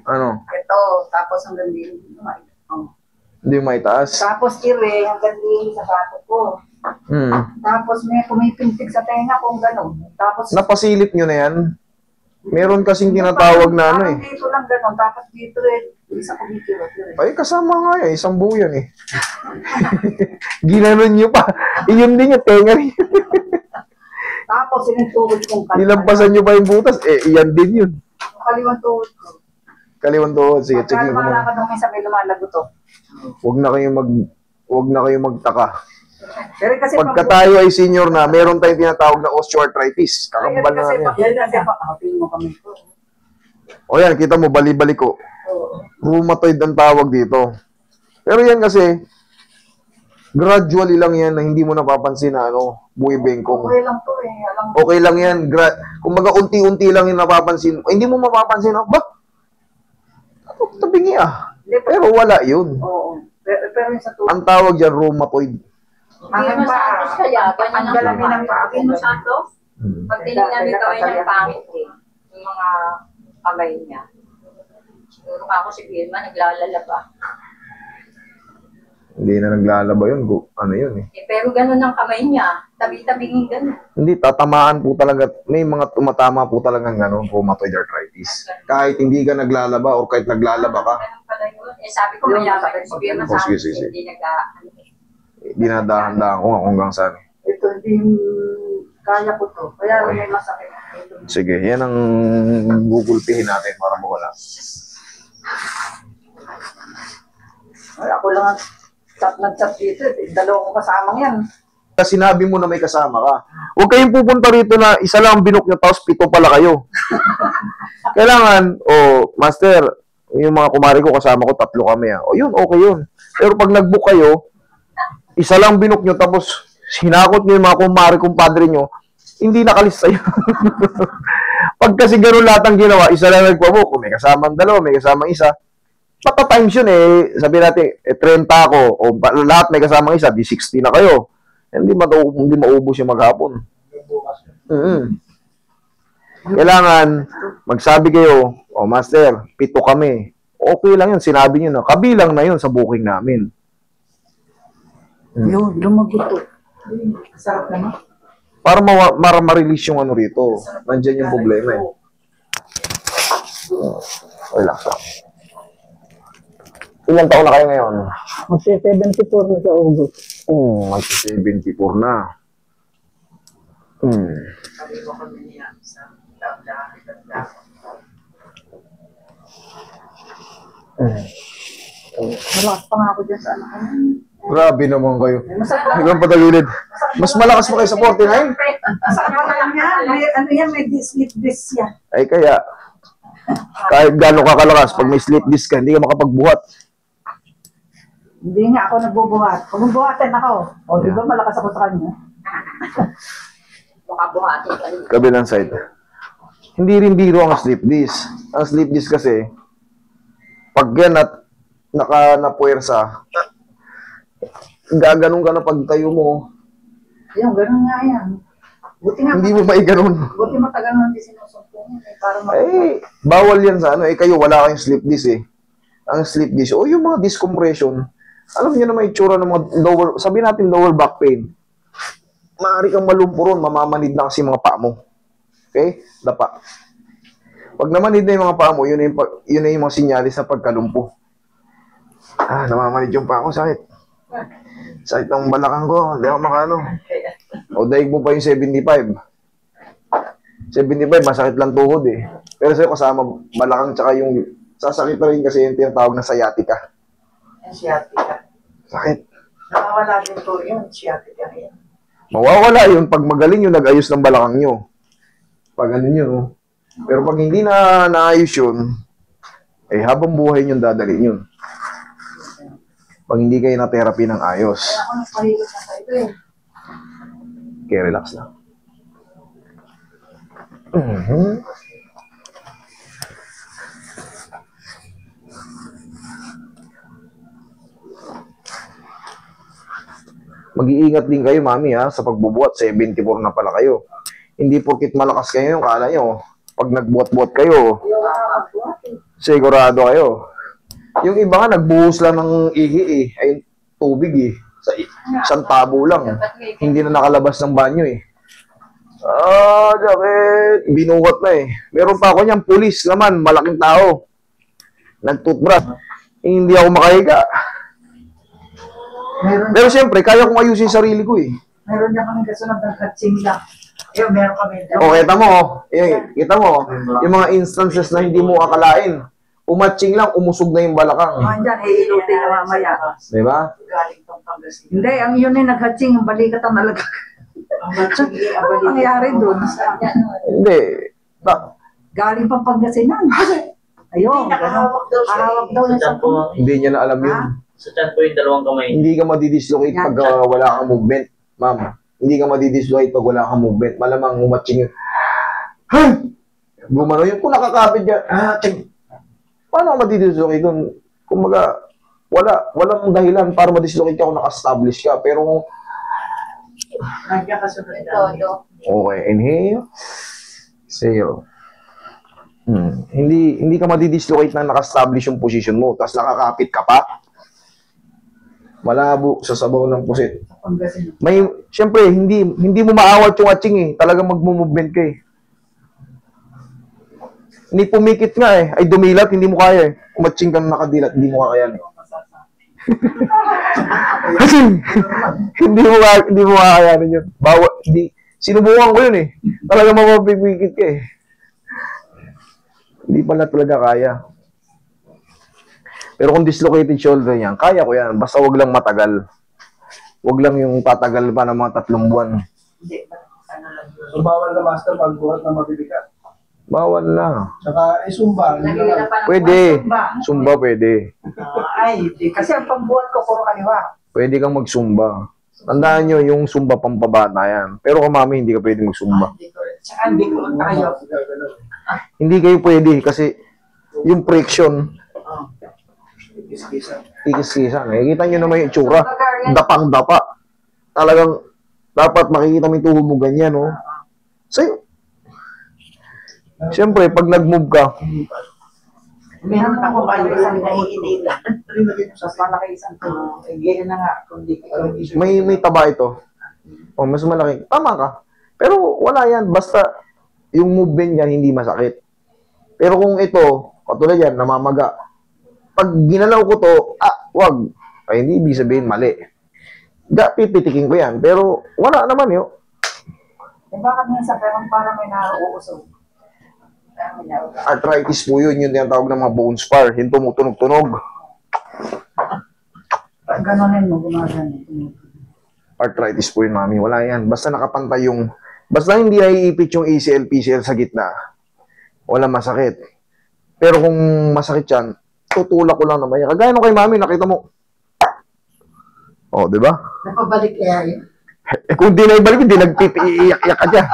Ano? Ito, tapos hanggang din. Hindi mo maitaas? Tapos ire, hanggang din sa bato ko. Tapos may pumipintig sa tenga kung gano'n. Tapos Napasilip nyo na yan? Meron kasing tinatawag na ano eh. dito lang gano'n, tapos dito isa ko dito. Ay, kasama nga yan. Isang buo yan eh. Ginanon nyo pa. Iyon din yung tenga rin. Tapos inintuhod kong kaliwan. Nilampasan nyo pa yung butas. Eh, iyan din yun. Kaliwan tuhod ko. Kaliwan tuhod. Sige, sige. Pagka lumalakad ng minsan may lumalago to. Huwag na kayong magtaka. Pero kasi Pagka tayo ay senior na, meron tayong tinatawag na osteoarthritis. Kakambal na yan. Tingin mo kami ko. O yan, kita mo, bali-bali ko. Rheumatoid ang tawag dito. Pero yan kasi, gradually lang yan na hindi mo napapansin na buhay bengkong. Okay lang to eh. Okay lang yan. Kumbaga, unti-unti lang yung napapansin. Hindi mo mapapansin, ba? Tabingi ah. Pero wala yun. Oo. Pero yung sa tuhod. Ang tawag dyan, rheumatoid. Hindi mo Santos kaya, ganyan ang galawin ng paa. Hindi mo Santos, pag tinignan mo kaway ng pangit eh, yung mga kamay niya. Siguro ako si Vilma, naglalaba. Hindi na naglalaba yun. Ano yun eh. Pero gano'n ang kamay niya, tabi-tabingin gano'n. Hindi, tatamaan po talaga. May mga tumatama po talaga ng rheumatoid arthritis. Kahit hindi ka naglalaba or kahit naglalaba ka. Ganun pala yun. Sabi ko mayaman, si Vilma Oh, sige, Santos, sige. hindi Dinadahan-dahan ko nga kung hanggang saan. Ito, hindi kaya ko to. Kaya may masakit. Sige, yan ang gugulpihin natin para mawala. Ay, ako lang ang chat dito. Dalawang kasamang yan. Sinabi mo na may kasama ka. Huwag kayong pupunta rito na isa lang ang binok nyo tapos 7 pala kayo. Kailangan, master, yung mga kumari ko kasama ko, 3 kami. O yun, okay yun. Pero pag nag-book kayo, isa lang binok nyo tapos hinakot nyo yung mga kumari-kumpadre nyo, hindi nakalista yun. Pag kasi gano'n lahat ang ginawa, isa lang nagpabook, may kasamang 2, may kasamang isa, pata-times yun eh. Sabi natin, 30 ako, o lahat may kasamang isa, di 60 na kayo. Hindi maubos yung maghapon. Kailangan, magsabi kayo, master, 7 kami. Okay lang yun, sinabi nyo na. Kabilang na yun sa booking namin. Yun, lumagot to. Sarap naman. Para ma-release yung ano rito. Nandiyan yung problema eh. Relax lang. Ilang taon na kayo ngayon? Magsi-74 na sa August. Magsi-74 na. Malakas pa nga ako dyan sa anak ko. Grabe naman kayo. Hanggang patagilid. Mas malakas pa kayo sa 49? Sa kapatid niya, may sleep disc yan. Ay kaya, kahit gano'n ka kalakas, pag may sleep disc ka, hindi ka makapagbuhat. Hindi nga ako nagbubuhat. Kung bubuhatin ako, di ba malakas ako sa kanya? Makabuhatin ka rin. Kabilang side. Hindi rin biro ang sleep disc. Ang sleep disc kasi, pag yan at napuwersa, gaganon ka na pagtayo mo. Yung ganun nga yan. Buti nga. Hindi mo ba i-ganon? Buti matagal nang di sinusumpong yan. Bawal yan sa kayo wala kayong sleep disc eh. Ang sleep disc, yung mga discompression, alam niyo na may itsura ng mga sabi natin lower back pain. Maaari kang malumpo ron, mamamanid na kasi mga paa mo. Okay? Dapa. Pag namanid na yung mga paa mo, yun na yung mga sinyalis na pagkalumpo. Namamanid yung paa ko, sakit. Sakit ng balakang ko, hindi ako makano. O daig mo pa yung 75. 75, masakit lang tuhod eh. Pero sa'yo kasama balakang tsaka yung sasakit pa rin kasi yung tinatawag na sciatica. Sciatica. Sakit. Nakawala din po yun, sciatica yan. Mawawala yun pag magaling yung nag-ayos ng balakang nyo. Pag ano nyo. Pero pag hindi na naayos yun, habang buhay nyo dadalhin yun. Pag hindi kayo na-therapy ng ayos. Kaya ako nagpahilot na sa ito eh. Okay, relax lang. Mag-iingat din kayo, mami, sa pagbubuhat. 74 na pala kayo. Hindi porkit malakas kayo yung kala nyo. Pag nagbuhat-buhat kayo, Sigurado kayo. Yung iba nga, nagbuhos lang ng ihi eh. Ay, tubig eh. Sa isang tabo lang. Hindi na nakalabas ng banyo eh. Jacket. Binuhat na eh. Meron pa ako niyang pulis naman, malaking tao. Nag-toothbrush. Hindi ako makahiga. Pero siyempre, kaya kong ayusin yung sarili ko eh. Meron niya kami kasunod ng katsing lang. Meron kami. O, kita mo, yung mga instances na hindi mo akalain. Umatching lang, umusog na yung balakang. Diyan, iilutin na mamaya. Diba? Hindi, ang yun ay naghatsing, yung balikat ang nalagak. Ano nangyari dun? Hindi. Galing pang Pangasinan. Ayun, gano'n. Hahawak daw Sa yung tiyan po, Hindi niya na alam yun. sa tiyan po yung dalawang kamay. Hindi ka madidislocate pag wala kang movement, ma'am. Hindi ka madidislocate pag wala kang movement. Malamang umatching yun. Gumano yun. Kung nakakapit yan, paano ka madidislocate dun? Kumbaga, walang dahilan para madislocate ka kung naka-establish ka. Pero kung Todo. okay, inhale. Exhale. Hindi ka madidislocate na naka-establish yung position mo, tapos nakakapit ka pa. Malabo sa sabaw ng pusit. Siyempre, hindi mo maawat yung atching eh. Talagang magmo-movement ka eh. Hindi pumikit nga eh. Ay dumilat, hindi mo kaya eh. Umatching ka na nakadilat, hindi mo kaya eh. Kasi hindi mo kakayanin yun. Sinubukan ko yun eh. Talagang mapapipikit ka eh. Hindi pala talaga kaya. Pero kung dislocated shoulder yan, kaya ko yan. Basta wag lang matagal. Wag lang yung tatagal pa ng mga 3 buwan. So, bawal na master pagbuhat na mabibigat. Bawal na. Saka, sumba. Pwede. Zumba pwede. Kasi ang pambuhat ko, puro kaliwa. Pwede kang magsumba. Tandaan nyo, yung zumba pampabata yan. Pero kung mami, hindi ka pwede magsumba. Saka hindi ko tayo. Hindi kayo pwede kasi yung friction, ikis-kisan. Kita nyo naman yung itsura. Dapang-dapa. Talagang, dapat makikita mo yung tuhod mo ganyan, no? So, siyempre, pag nag-move ka, Meron ako kayo isang naiinilan. Sa malaki isang tulong. Ganyan na nga. may taba ito. O, mas malaki. Tama ka. Pero wala yan. Basta, yung movement yan, hindi masakit. Pero kung ito, katulad yan, namamaga. Pag ginalaw ko to, wag. Ay, hindi ibig sabihin mali. Pipitikin ko yan. Pero, wala naman yun. Bakit minsan parang may nauusog? Arthritis po yun. Yun yung tawag ng mga bone spar. Yung tumutunog-tunog. Ganonin mo, gumagano. Arthritis po yun, mami. Wala yan. Basta nakapantay yung... Basta hindi naiipit yung ACL, PCL sa gitna. Wala masakit. Pero kung masakit yan, tutulak ko lang naman yan. Kagaya nung kay mami, nakita mo. Di ba? Napabalik kaya yun. Kung di na ibalik, hindi nagpipiiyak-iyak ka dyan.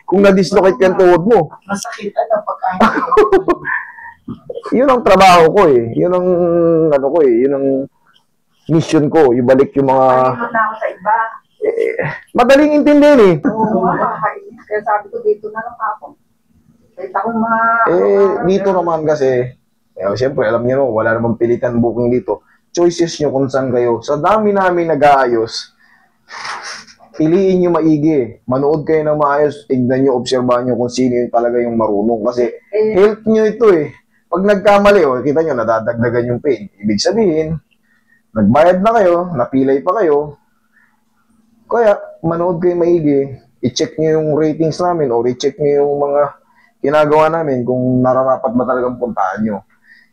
Kung na-dislocate yung tuhod mo. Masakit pagkain. Yun ang trabaho ko eh. Yun ang yun ang mission ko. Ibalik yung mga... Palimot na ako sa iba. Madaling intindihin eh. Oo, kaya sabi ko dito na lang ako. Kahit akong mga... Dito naman kasi, siyempre, alam niyo no, wala namang pilitan booking dito. Choices nyo kung saan kayo. Sa dami namin nag-aayos, piliin nyo maigi. Manood kayo ng maayos, tignan nyo, obserbahan nyo kung sino yung talaga yung marunong. Kasi health nyo ito eh. Pag nagkamali, kita nyo, nadadagdagan yung pain. Ibig sabihin, nagbayad na kayo, napilay pa kayo. Kaya, manood kayo maigi. I-check nyo yung ratings namin o i-check nyo yung mga ginagawa namin kung nararapat ba talagang puntahan nyo.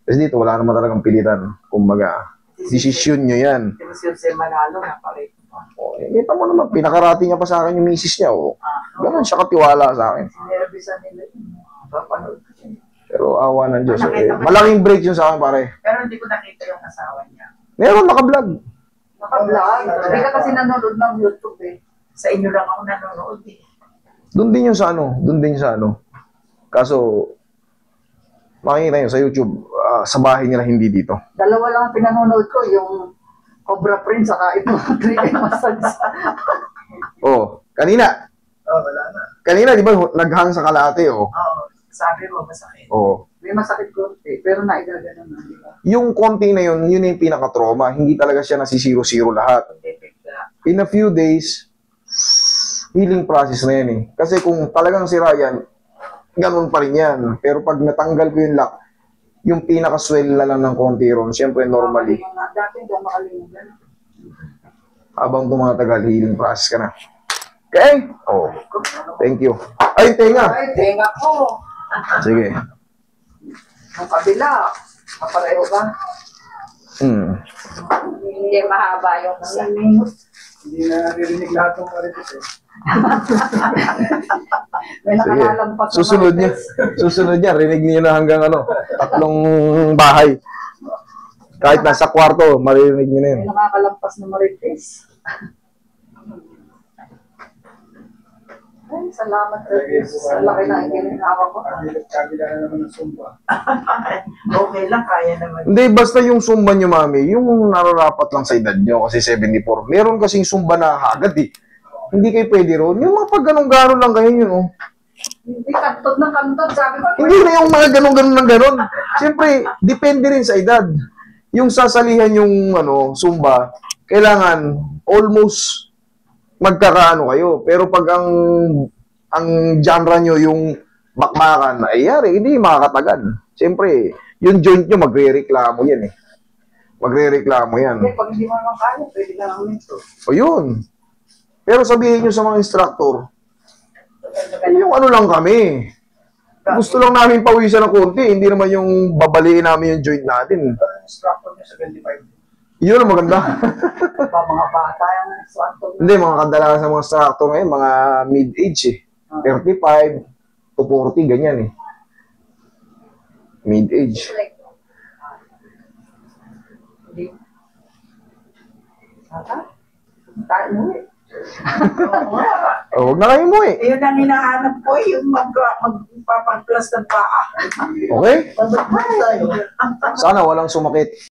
Kasi dito, wala naman talagang pilitan. Kumbaga, desisyon nyo yan. Desisyon sa Manalo na pare. Kita mo naman, pinakarati niya pa sa akin yung misis niya. Ganon siya katiwala sa akin. Sinervisan nila yun. Papanood ko siya. Pero awa ng Diyos. Malaking break yun sa akin, pare. Pero hindi ko nakita yung asawa niya. Meron naka-vlog. Naka-vlog? Hindi ka kasi nanonood ng YouTube eh. Sa inyo lang ako nanonood eh. Doon din yung sa Kaso, makikita nyo sa YouTube, sa bahay nila, hindi dito. Dalawa lang ang pinanonood ko, yung Cobra Prince, saka ito, 3D massage. Kanina. Wala na. Kanina, di ba, naghang sa kalate, Oo, sabi mo, masakit. May masakit konti, pero naigagano na, di ba? Yung konti na yun yung pinaka-trauma. Hindi talaga siya nasisiro-siro lahat. In a few days, healing process na yan eh. Kasi kung talagang sira yan, ganun pa rin yan. Pero pag natanggal ko yung lock, yung pinaka-swell na lang ng konti ron, syempre normally. Dati hindi ako makalimutan. Habang tumatagal, healing process ka na. Okay? Oh. Thank you. Ay, tenga. Ay, tenga ko. Sige. Ang kabila. Kapareho ba? Hindi mahaba yung isa. Hindi na naririnig lahat ng marites eh. May Sige. nakakalampas na Susunod niya. Susunod niya. Rinig niyo na hanggang 3 bahay. Kahit nasa kwarto, maririnig niyo na yun. May nakakalampas na marites. Ay, salamat Marites. Sa laki na ikininawa ko. Kabila na naman ng sumba. Okay lang, kaya naman. Hindi, basta yung sumba nyo, mami, yung nararapat lang sa edad nyo, kasi 74. Meron kasing sumba na hagad eh. Hindi kayo pwede ron. Yung mga pag ganun-ganon lang kayo yun, oh. Hindi kantod ng kantod, sabi ko. Hindi na yung mga ganun-ganon ng ganon. Siyempre, depende rin sa edad. Yung sasalihan yung sumba, kailangan almost magkakaano kayo. Pero pag ang genre nyo yung bakbakan, ay yari, hindi makakatagal. Siyempre, yung joint nyo, magre-reklamo yan eh. Magre-reklamo yan. Hindi, pag hindi mo naman kaya, pwede ka lang nito. O yun. Pero sabihin nyo sa mga instructor, yung lang kami. Gusto lang namin pawisan ng konti, hindi naman yung babaliin namin yung joint natin. Ang instructor niya 75. Yun ang maganda. Mga bata yung instructor. Hindi, mga kadalasan sa mga instructor ngayon, mga mid-age eh. 35 to 40, ganyan eh. Mid-age. Hindi. Ata? Tayo mo eh. O, huwag na kayo mo eh. Yun ang hinahanap ko, yung magpapag-plus ng paa. Okay? Sana walang sumakit.